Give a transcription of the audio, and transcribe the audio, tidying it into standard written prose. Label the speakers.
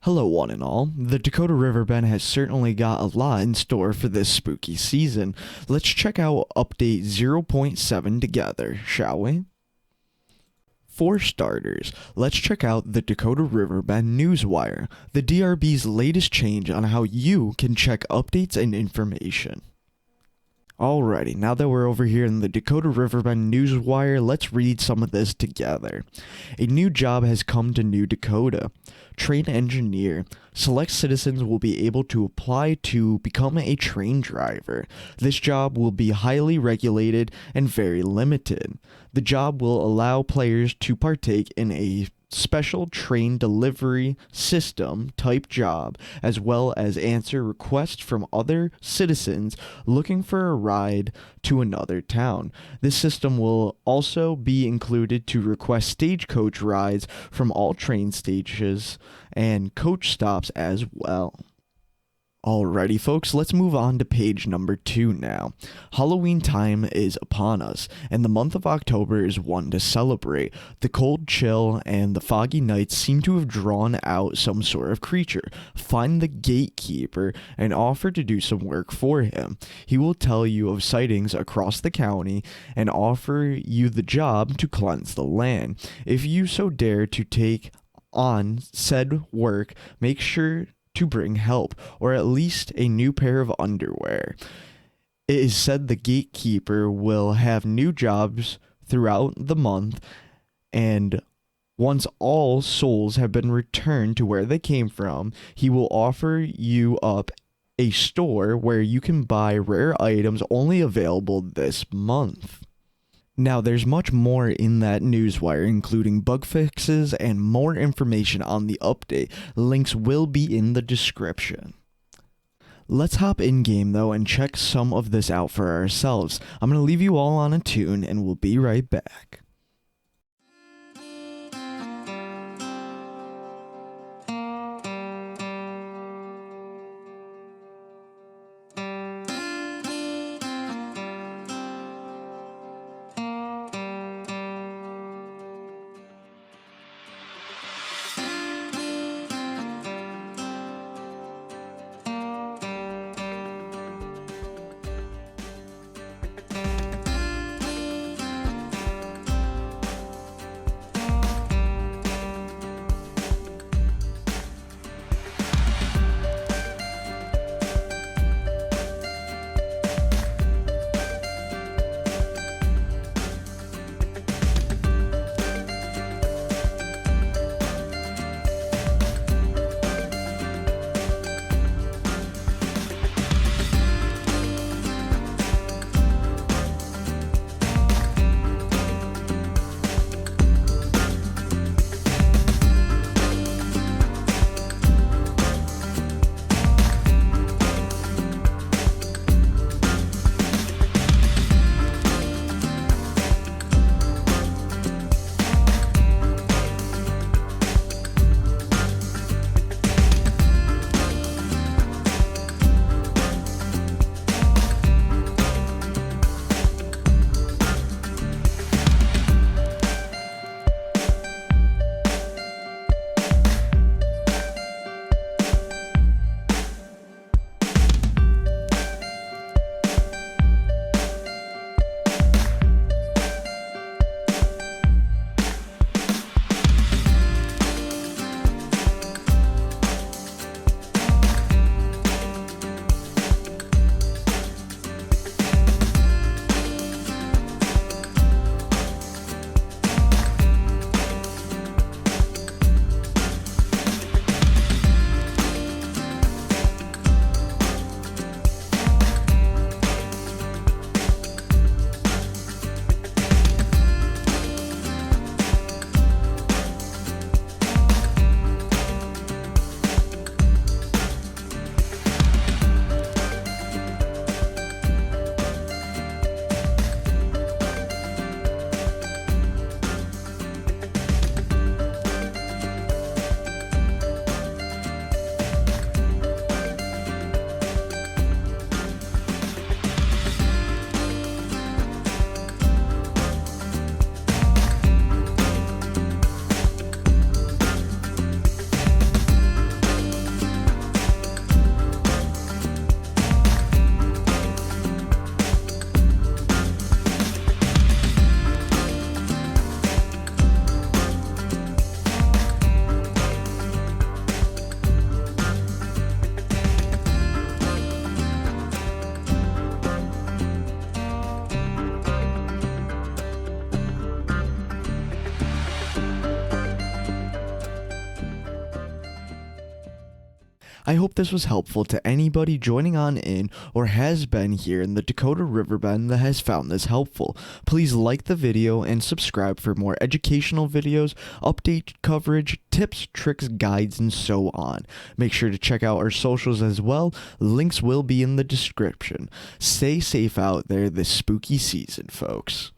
Speaker 1: Hello, one and all. The Dakota Riverbend has certainly got a lot in store for this spooky season. Let's check out Update 0.7 together, shall we? For starters, let's check out the Dakota Riverbend Newswire, the DRB's latest change on how you can check updates and information. Alrighty, now that we're over here in the Dakota Riverbend Newswire, let's read some of this together. A new job has come to New Dakota. Train engineer. Select citizens will be able to apply to become a train driver. This job will be highly regulated and very limited. The job will allow players to partake in a special train delivery system type job, as well as answer requests from other citizens looking for a ride to another town. This system will also be included to request stagecoach rides from all train stations and coach stops as well. Alrighty folks, let's move on to page number 2 now. Halloween time is upon us, and the month of October is one to celebrate. The cold chill and the foggy nights seem to have drawn out some sort of creature. Find the gatekeeper and offer to do some work for him. He will tell you of sightings across the county and offer you the job to cleanse the land. If you so dare to take on said work, make sure to bring help, or at least a new pair of underwear. It is said the gatekeeper will have new jobs throughout the month, and once all souls have been returned to where they came from, he will offer you up a store where you can buy rare items only available this month. Now, there's much more in that newswire, including bug fixes and more information on the update. Links will be in the description. Let's hop in game though and check some of this out for ourselves. I'm going to leave you all on a tune and we'll be right back. I hope this was helpful to anybody joining on in or has been here in the Dakota River Bend that has found this helpful. Please like the video and subscribe for more educational videos, update coverage, tips, tricks, guides, and so on. Make sure to check out our socials as well. Links will be in the description. Stay safe out there this spooky season, folks.